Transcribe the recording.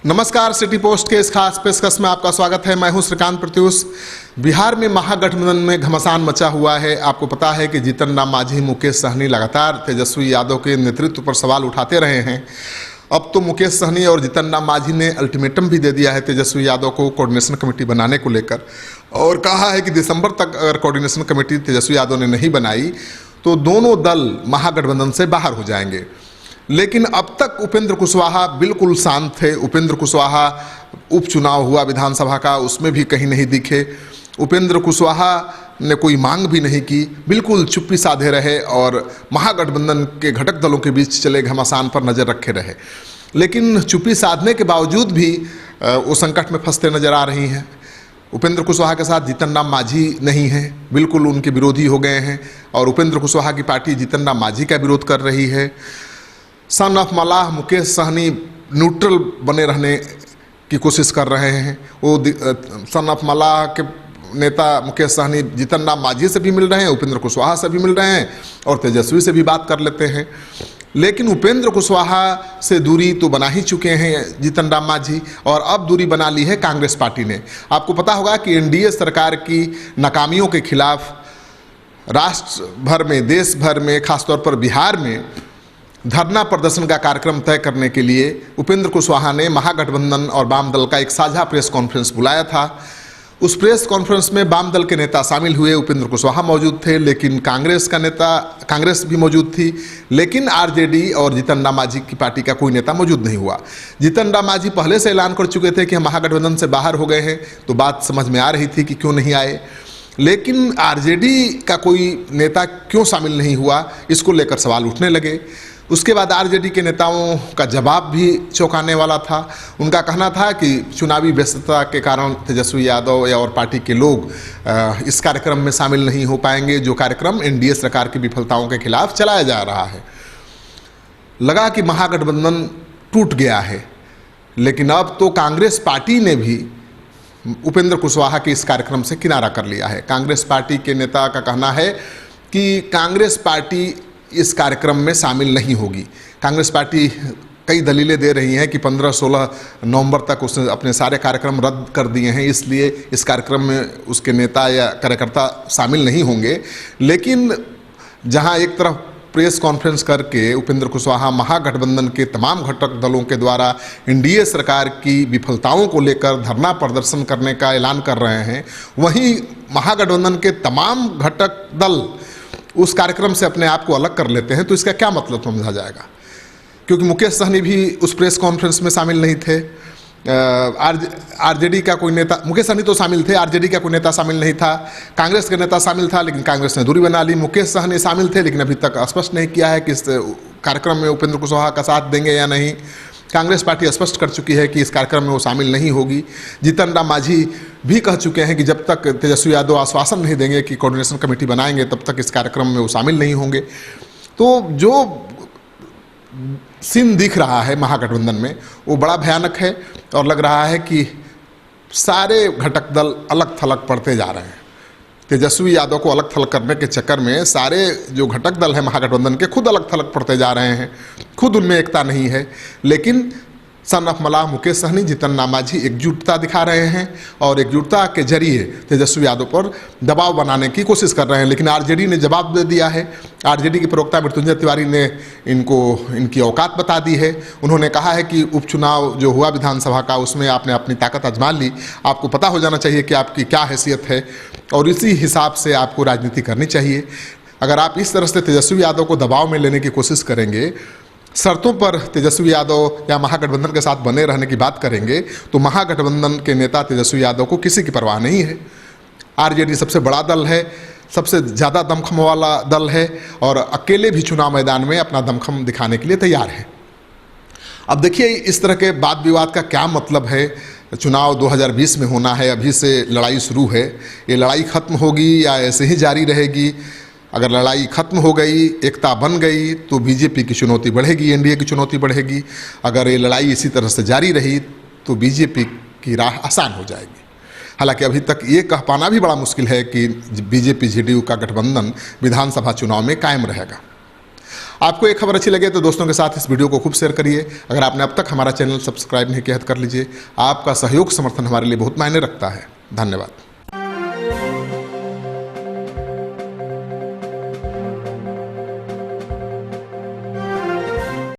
नमस्कार, city post के इस खास पेशकश में आपका स्वागत है। मैं हूं श्रीकांत प्रत्युष। बिहार में महागठबंधन में घमासान मचा हुआ है। आपको पता है कि जीतन राम मांझी, मुकेश सहनी लगातार तेजस्वी यादव के नेतृत्व पर सवाल उठाते रहे हैं। अब तो मुकेश सहनी और जीतन राम मांझी ने अल्टीमेटम भी दे दिया है तेजस्वी यादव को कोऑर्डिनेशन कमेटी बनाने को लेकर, और कहा है कि दिसंबर तक अगर कोऑर्डिनेशन कमेटी तेजस्वी यादव ने नहीं बनाई तो दोनों दल महागठबंधन से बाहर हो जाएंगे। लेकिन अब तक उपेंद्र कुशवाहा बिल्कुल शांत थे। उपेंद्र कुशवाहा उपचुनाव हुआ विधानसभा का, उसमें भी कहीं नहीं दिखे। उपेंद्र कुशवाहा ने कोई मांग भी नहीं की, बिल्कुल चुप्पी साधे रहे और महागठबंधन के घटक दलों के बीच चले घमासान पर नज़र रखे रहे। लेकिन चुप्पी साधने के बावजूद भी वो संकट में फंसते नजर आ रही हैं। उपेंद्र कुशवाहा के साथ जीतन राम मांझी नहीं है, बिल्कुल उनके विरोधी हो गए हैं, और उपेंद्र कुशवाहा की पार्टी जीतन राम मांझी का विरोध कर रही है। सन ऑफ मलाह मुकेश सहनी न्यूट्रल बने रहने की कोशिश कर रहे हैं। वो सन ऑफ मलाह के नेता मुकेश सहनी जीतन राम मांझी से भी मिल रहे हैं, उपेंद्र कुशवाहा से भी मिल रहे हैं और तेजस्वी से भी बात कर लेते हैं। लेकिन उपेंद्र कुशवाहा से दूरी तो बना ही चुके हैं जीतन राम मांझी, और अब दूरी बना ली है कांग्रेस पार्टी ने। आपको पता होगा कि एनडीए सरकार की नाकामियों के खिलाफ राष्ट्र भर में, देश भर में, खासतौर पर बिहार में धरना प्रदर्शन का कार्यक्रम तय करने के लिए उपेंद्र कुशवाहा ने महागठबंधन और वाम दल का एक साझा प्रेस कॉन्फ्रेंस बुलाया था। उस प्रेस कॉन्फ्रेंस में वाम दल के नेता शामिल हुए, उपेंद्र कुशवाहा मौजूद थे, लेकिन कांग्रेस भी मौजूद थी, लेकिन आरजेडी और जीतन राम मांझी की पार्टी का कोई नेता मौजूद नहीं हुआ। जीतन राम मांझी पहले से ऐलान कर चुके थे कि हम महागठबंधन से बाहर हो गए हैं, तो बात समझ में आ रही थी कि क्यों नहीं आए। लेकिन आरजेडी का कोई नेता क्यों शामिल नहीं हुआ, इसको लेकर सवाल उठने लगे। उसके बाद आरजेडी के नेताओं का जवाब भी चौंकाने वाला था। उनका कहना था कि चुनावी व्यस्तता के कारण तेजस्वी यादव या और पार्टी के लोग इस कार्यक्रम में शामिल नहीं हो पाएंगे, जो कार्यक्रम एनडीए सरकार की विफलताओं के खिलाफ चलाया जा रहा है। लगा कि महागठबंधन टूट गया है, लेकिन अब तो कांग्रेस पार्टी ने भी उपेंद्र कुशवाहा के इस कार्यक्रम से किनारा कर लिया है। कांग्रेस पार्टी के नेता का कहना है कि कांग्रेस पार्टी इस कार्यक्रम में शामिल नहीं होगी। कांग्रेस पार्टी कई दलीलें दे रही हैं कि 15-16 नवंबर तक उसने अपने सारे कार्यक्रम रद्द कर दिए हैं, इसलिए इस कार्यक्रम में उसके नेता या कार्यकर्ता शामिल नहीं होंगे। लेकिन जहां एक तरफ प्रेस कॉन्फ्रेंस करके उपेंद्र कुशवाहा महागठबंधन के तमाम घटक दलों के द्वारा एनडीए सरकार की विफलताओं को लेकर धरना प्रदर्शन करने का ऐलान कर रहे हैं, वहीं महागठबंधन के तमाम घटक दल उस कार्यक्रम से अपने आप को अलग कर लेते हैं, तो इसका क्या मतलब समझा जाएगा? क्योंकि मुकेश सहनी भी उस प्रेस कॉन्फ्रेंस में शामिल नहीं थे। आरजेडी का कोई नेता, मुकेश सहनी तो शामिल थे, आरजेडी का कोई नेता शामिल नहीं था। कांग्रेस का नेता शामिल था, लेकिन कांग्रेस ने दूरी बना ली। मुकेश सहनी शामिल थे, लेकिन अभी तक स्पष्ट नहीं किया है कि इस कार्यक्रम में उपेंद्र कुशवाहा का साथ देंगे या नहीं। कांग्रेस पार्टी स्पष्ट कर चुकी है कि इस कार्यक्रम में वो शामिल नहीं होगी। जीतन राम मांझी भी कह चुके हैं कि जब तक तेजस्वी यादव आश्वासन नहीं देंगे कि कोऑर्डिनेशन कमेटी बनाएंगे, तब तक इस कार्यक्रम में वो शामिल नहीं होंगे। तो जो सीन दिख रहा है महागठबंधन में, वो बड़ा भयानक है, और लग रहा है कि सारे घटक दल अलग थलग पड़ते जा रहे हैं। तेजस्वी यादव को अलग थलग करने के चक्कर में सारे जो घटक दल हैं महागठबंधन के खुद अलग थलग पड़ते जा रहे हैं, खुद उनमें एकता नहीं है। लेकिन सन ऑफ मलाह मुकेश सहनी, जीतन राम मांझी एकजुटता दिखा रहे हैं और एकजुटता के जरिए तेजस्वी यादव पर दबाव बनाने की कोशिश कर रहे हैं। लेकिन आरजेडी ने जवाब दे दिया है। आरजेडी के प्रवक्ता मृत्युंजय तिवारी ने इनकी औकात बता दी है। उन्होंने कहा है कि उपचुनाव जो हुआ विधानसभा का, उसमें आपने अपनी ताकत आजमा ली, आपको पता हो जाना चाहिए कि आपकी क्या हैसियत है, और इसी हिसाब से आपको राजनीति करनी चाहिए। अगर आप इस तरह से तेजस्वी यादव को दबाव में लेने की कोशिश करेंगे, शर्तों पर तेजस्वी यादव या महागठबंधन के साथ बने रहने की बात करेंगे, तो महागठबंधन के नेता तेजस्वी यादव को किसी की परवाह नहीं है। आरजेडी सबसे बड़ा दल है, सबसे ज़्यादा दमखम वाला दल है, और अकेले भी चुनाव मैदान में अपना दमखम दिखाने के लिए तैयार है। अब देखिए, इस तरह के वाद विवाद का क्या मतलब है? चुनाव 2020 में होना है, अभी से लड़ाई शुरू है। ये लड़ाई खत्म होगी या ऐसे ही जारी रहेगी? अगर लड़ाई खत्म हो गई, एकता बन गई, तो बीजेपी की चुनौती बढ़ेगी, एनडीए की चुनौती बढ़ेगी। अगर ये लड़ाई इसी तरह से जारी रही तो बीजेपी की राह आसान हो जाएगी। हालांकि अभी तक ये कह पाना भी बड़ा मुश्किल है कि बीजेपी जेडीयू का गठबंधन विधानसभा चुनाव में कायम रहेगा। आपको एक खबर अच्छी लगे तो दोस्तों के साथ इस वीडियो को खूब शेयर करिए। अगर आपने अब तक हमारा चैनल सब्सक्राइब नहीं किया है तो कर लीजिए। आपका सहयोग समर्थन हमारे लिए बहुत मायने रखता है। धन्यवाद।